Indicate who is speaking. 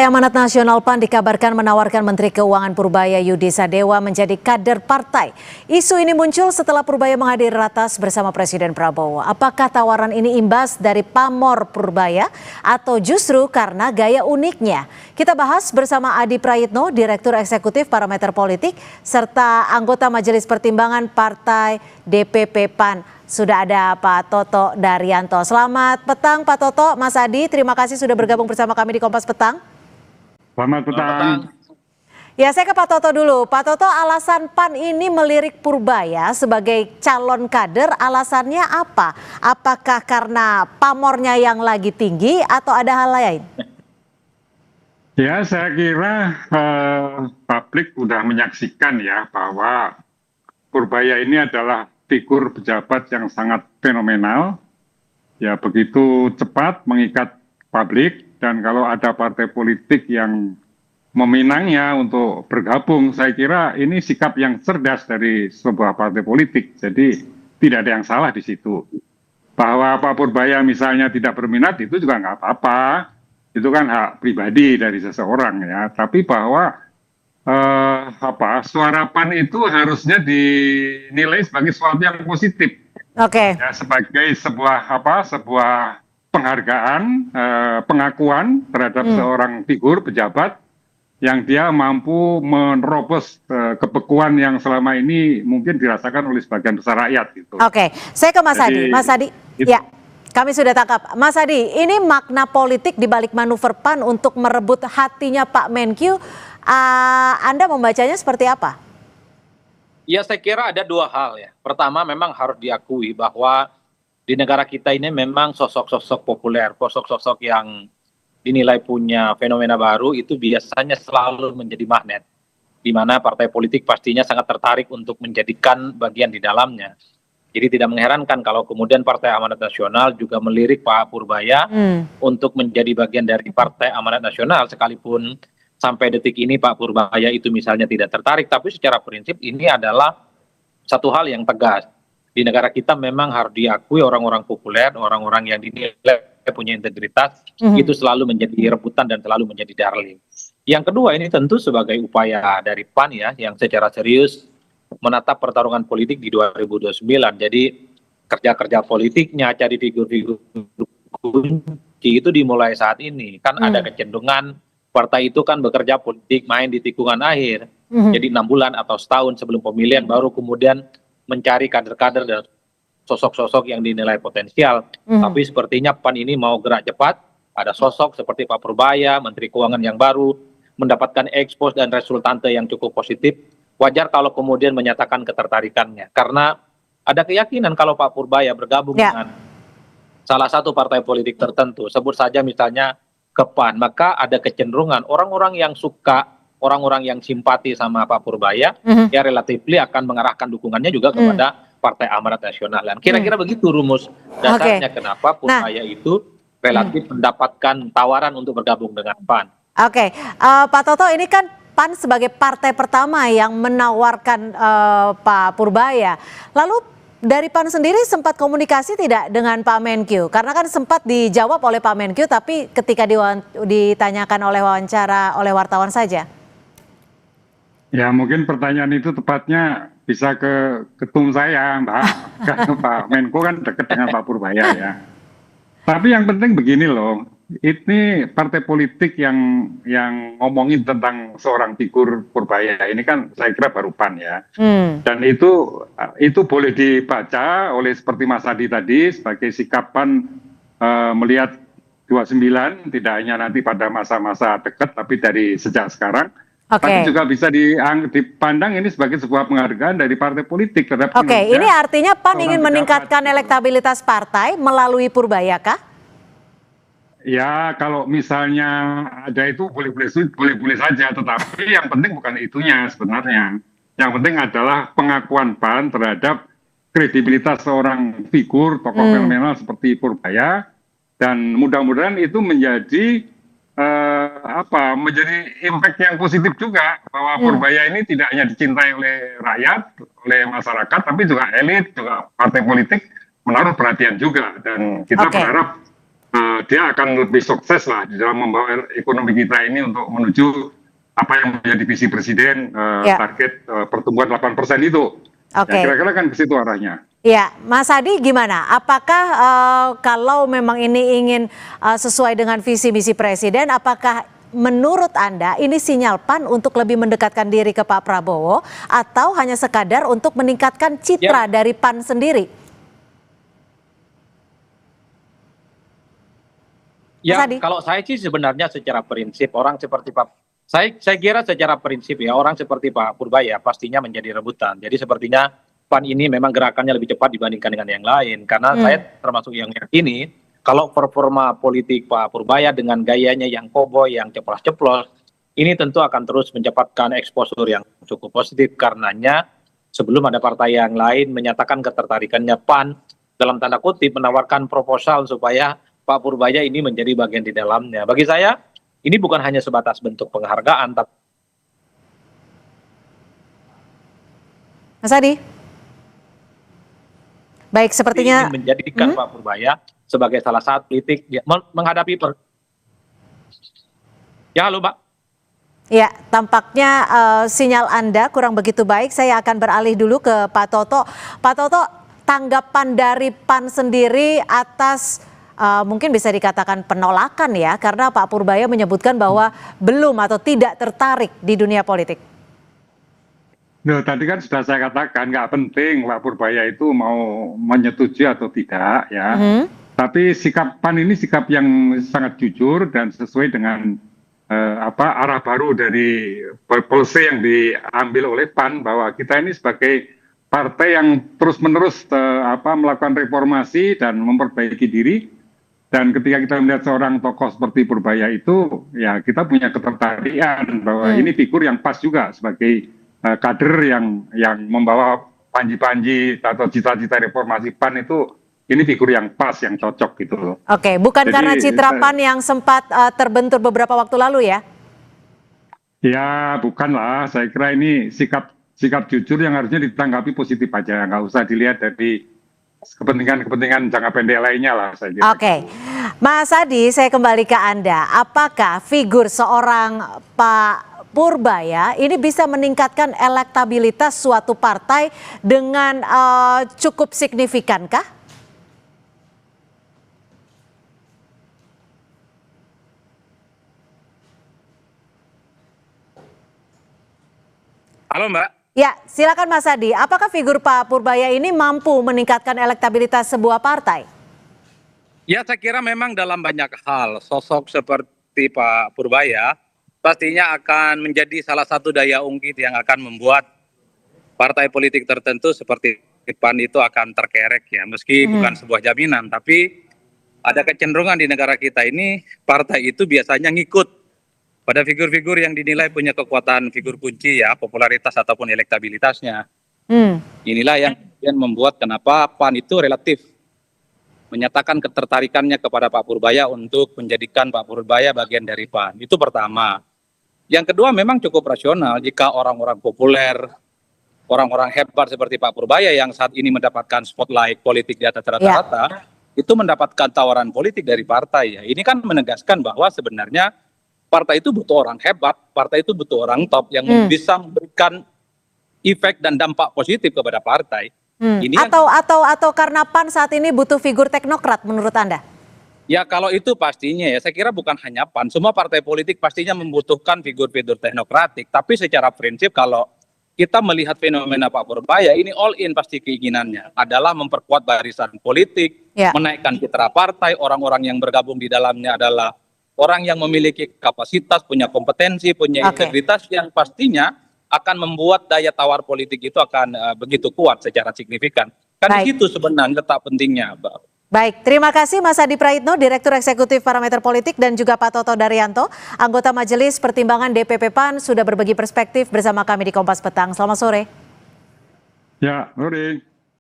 Speaker 1: Amanat Nasional PAN dikabarkan menawarkan Menteri Keuangan Purbaya Yudi Sadewa menjadi kader partai. Isu ini muncul setelah Purbaya menghadiri ratas bersama Presiden Prabowo. Apakah tawaran ini imbas dari pamor Purbaya atau justru karena gaya uniknya? Kita bahas bersama Adi Prayitno, Direktur Eksekutif Parameter Politik, serta anggota Majelis Pertimbangan Partai DPP PAN. Sudah ada Pak Toto Daryanto. Selamat petang Pak Toto, Mas Adi, terima kasih sudah bergabung bersama kami di Kompas Petang.
Speaker 2: Selamat petang.
Speaker 1: Ya, saya ke Pak Toto dulu. Pak Toto, alasan PAN ini melirik Purbaya sebagai calon kader, alasannya apa? Apakah karena pamornya yang lagi tinggi atau ada hal lain?
Speaker 2: Ya, saya kira publik sudah menyaksikan ya bahwa Purbaya ini adalah figur pejabat yang sangat fenomenal. Ya, begitu cepat mengikat publik. Dan kalau ada partai politik yang meminangnya untuk bergabung, saya kira ini sikap yang cerdas dari sebuah partai politik. Jadi tidak ada yang salah di situ. Bahwa Pak Purbaya misalnya tidak berminat itu juga nggak apa-apa. Itu kan hak pribadi dari seseorang ya. Tapi bahwa suara PAN itu harusnya dinilai sebagai sesuatu yang positif.
Speaker 1: Oke.
Speaker 2: Ya, sebagai sebuah penghargaan, pengakuan terhadap seorang figur pejabat yang dia mampu menerobos kebekuan yang selama ini mungkin dirasakan oleh sebagian besar rakyat. Gitu.
Speaker 1: Oke, saya ke Mas Adi. Mas Adi, ya kami sudah tangkap. Mas Adi, ini makna politik di balik manuver PAN untuk merebut hatinya Pak Menkyu, Anda membacanya seperti apa?
Speaker 3: Ya, saya kira ada dua hal ya. Pertama, memang harus diakui bahwa di negara kita ini memang sosok-sosok populer, sosok-sosok yang dinilai punya fenomena baru itu biasanya selalu menjadi magnet, di mana partai politik pastinya sangat tertarik untuk menjadikan bagian di dalamnya. Jadi tidak mengherankan kalau kemudian Partai Amanat Nasional juga melirik Pak Purbaya untuk menjadi bagian dari Partai Amanat Nasional, sekalipun sampai detik ini Pak Purbaya itu misalnya tidak tertarik, tapi secara prinsip ini adalah satu hal yang tegas. Di negara kita memang harus diakui orang-orang populer, orang-orang yang dinilai punya integritas, itu selalu menjadi rebutan dan selalu menjadi darling. Yang kedua, ini tentu sebagai upaya dari PAN ya, yang secara serius menatap pertarungan politik di 2029. Jadi kerja-kerja politiknya, cari figur-figur kunci itu dimulai saat ini. Kan ada kecenderungan partai itu kan bekerja politik main di tikungan akhir. Jadi 6 bulan atau setahun sebelum pemilihan baru kemudian mencari kader-kader dan sosok-sosok yang dinilai potensial. Tapi sepertinya PAN ini mau gerak cepat, ada sosok seperti Pak Purbaya, Menteri Keuangan yang baru, mendapatkan ekspos dan resultante yang cukup positif. Wajar kalau kemudian menyatakan ketertarikannya. Karena ada keyakinan kalau Pak Purbaya bergabung dengan salah satu partai politik tertentu, sebut saja misalnya ke PAN, maka ada kecenderungan orang-orang yang suka, orang-orang yang simpati sama Pak Purbaya, ya relatif akan mengarahkan dukungannya juga kepada Partai Amanat Nasional. Dan kira-kira begitu rumus dasarnya kenapa Purbaya itu relatif mendapatkan tawaran untuk bergabung dengan PAN.
Speaker 1: Oke, Pak Toto, ini kan PAN sebagai partai pertama yang menawarkan Pak Purbaya. Lalu dari PAN sendiri sempat komunikasi tidak dengan Pak Menkyu? Karena kan sempat dijawab oleh Pak Menkyu, tapi ketika ditanyakan oleh oleh wartawan saja.
Speaker 2: Ya, mungkin pertanyaan itu tepatnya bisa ke ketum saya, Mbak. Karena Pak Menko kan dekat dengan Pak Purbaya ya. Tapi yang penting begini loh, ini partai politik yang ngomongin tentang seorang figur Purbaya ini kan saya kira baru PAN ya. Dan itu boleh dibaca oleh seperti Mas Adi tadi sebagai sikap PAN melihat 29 tidak hanya nanti pada masa-masa dekat tapi dari sejak sekarang. Tapi juga bisa dipandang ini sebagai sebuah penghargaan dari partai politik terhadap
Speaker 1: kinerja. Ini artinya PAN ingin meningkatkan elektabilitas partai melalui Purbaya kah?
Speaker 2: Ya, kalau misalnya ada itu boleh-boleh saja, tetapi yang penting bukan itunya sebenarnya. Yang penting adalah pengakuan PAN terhadap kredibilitas seorang figur tokoh fenomenal seperti Purbaya, dan mudah-mudahan itu menjadi menjadi impact yang positif juga bahwa Purbaya ini tidak hanya dicintai oleh rakyat, oleh masyarakat, tapi juga elit, juga partai politik menaruh perhatian juga, dan kita berharap dia akan lebih sukses lah di dalam membawa ekonomi kita ini untuk menuju apa yang menjadi visi presiden, target pertumbuhan 8% itu.
Speaker 1: Oke.
Speaker 2: Ya, kira-kira kan ke situ arahnya.
Speaker 1: Ya, Mas Adi gimana? Apakah kalau memang ini ingin sesuai dengan visi misi presiden, apakah menurut Anda ini sinyal PAN untuk lebih mendekatkan diri ke Pak Prabowo atau hanya sekadar untuk meningkatkan citra dari PAN sendiri?
Speaker 3: Ya,
Speaker 1: Mas Adi?
Speaker 3: kalau saya sih sebenarnya secara prinsip orang seperti saya kira secara prinsip ya orang seperti Pak Purbaya pastinya menjadi rebutan. Jadi sepertinya PAN ini memang gerakannya lebih cepat dibandingkan dengan yang lain. Karena saya termasuk yang yakini kalau performa politik Pak Purbaya dengan gayanya yang koboi, yang ceplos-ceplos, ini tentu akan terus mencepatkan eksposur yang cukup positif. Karenanya sebelum ada partai yang lain menyatakan ketertarikannya PAN dalam tanda kutip menawarkan proposal supaya Pak Purbaya ini menjadi bagian di dalamnya. Bagi saya ini bukan hanya sebatas bentuk penghargaan, tapi
Speaker 1: Mas Adi? Baik, sepertinya
Speaker 3: ingin menjadikan Pak Purbaya sebagai salah satu politik menghadapi Ya, halo Mbak.
Speaker 1: ya, tampaknya sinyal Anda kurang begitu baik. Saya akan beralih dulu ke Pak Toto. Pak Toto, tanggapan dari PAN sendiri atas mungkin bisa dikatakan penolakan ya, karena Pak Purbaya menyebutkan bahwa belum atau tidak tertarik di dunia politik.
Speaker 2: Nah, tadi kan sudah saya katakan nggak penting Pak Purbaya itu mau menyetujui atau tidak ya. Tapi sikap PAN ini sikap yang sangat jujur dan sesuai dengan arah baru dari policy yang diambil oleh PAN bahwa kita ini sebagai partai yang terus-menerus melakukan reformasi dan memperbaiki diri. Dan ketika kita melihat seorang tokoh seperti Purbaya itu, ya kita punya ketertarikan bahwa ini figur yang pas juga sebagai kader yang membawa panji-panji atau cita-cita reformasi PAN itu, ini figur yang pas, yang cocok gitu loh.
Speaker 1: Oke, bukan
Speaker 2: Jadi,
Speaker 1: karena citra PAN yang sempat terbentur beberapa waktu lalu ya?
Speaker 2: Ya, bukanlah. Saya kira ini sikap jujur yang harusnya ditanggapi positif aja, nggak usah dilihat dari kepentingan jangka pendek lainnya lah saya kira.
Speaker 1: Oke, Mas Adi, saya kembali ke Anda. Apakah figur seorang Pak Purbaya ini bisa meningkatkan elektabilitas suatu partai dengan cukup signifikankah?
Speaker 3: Halo Mbak.
Speaker 1: Ya, silakan Mas Adi. Apakah figur Pak Purbaya ini mampu meningkatkan elektabilitas sebuah partai?
Speaker 3: Ya, saya kira memang dalam banyak hal sosok seperti Pak Purbaya pastinya akan menjadi salah satu daya ungkit yang akan membuat partai politik tertentu seperti PAN itu akan terkerek ya. Meski bukan sebuah jaminan, tapi ada kecenderungan di negara kita ini partai itu biasanya ngikut pada figur-figur yang dinilai punya kekuatan figur kunci ya, popularitas ataupun elektabilitasnya. Inilah yang kemudian membuat kenapa PAN itu relatif menyatakan ketertarikannya kepada Pak Purbaya untuk menjadikan Pak Purbaya bagian dari PAN. Itu pertama. Yang kedua memang cukup rasional jika orang-orang populer, orang-orang hebat seperti Pak Purbaya yang saat ini mendapatkan spotlight politik di atas rata-rata, itu mendapatkan tawaran politik dari partai ya. Ini kan menegaskan bahwa sebenarnya partai itu butuh orang hebat, partai itu butuh orang top yang bisa memberikan efek dan dampak positif kepada partai. Ini
Speaker 1: atau karena PAN saat ini butuh figur teknokrat menurut Anda?
Speaker 3: Ya kalau itu pastinya ya, saya kira bukan hanya PAN, semua partai politik pastinya membutuhkan figur-figur teknokratik. Tapi secara prinsip kalau kita melihat fenomena Pak Purbaya, ini all in pasti keinginannya adalah memperkuat barisan politik, menaikkan citra partai, orang-orang yang bergabung di dalamnya adalah orang yang memiliki kapasitas, punya kompetensi, punya integritas yang pastinya akan membuat daya tawar politik itu akan begitu kuat secara signifikan. Kan di situ sebenarnya letak pentingnya, Mbak.
Speaker 1: Baik, terima kasih Mas Adi Praitno, Direktur Eksekutif Parameter Politik, dan juga Pak Toto Daryanto, anggota Majelis Pertimbangan DPP PAN, sudah berbagi perspektif bersama kami di Kompas Petang. Selamat sore.
Speaker 2: Ya, sore.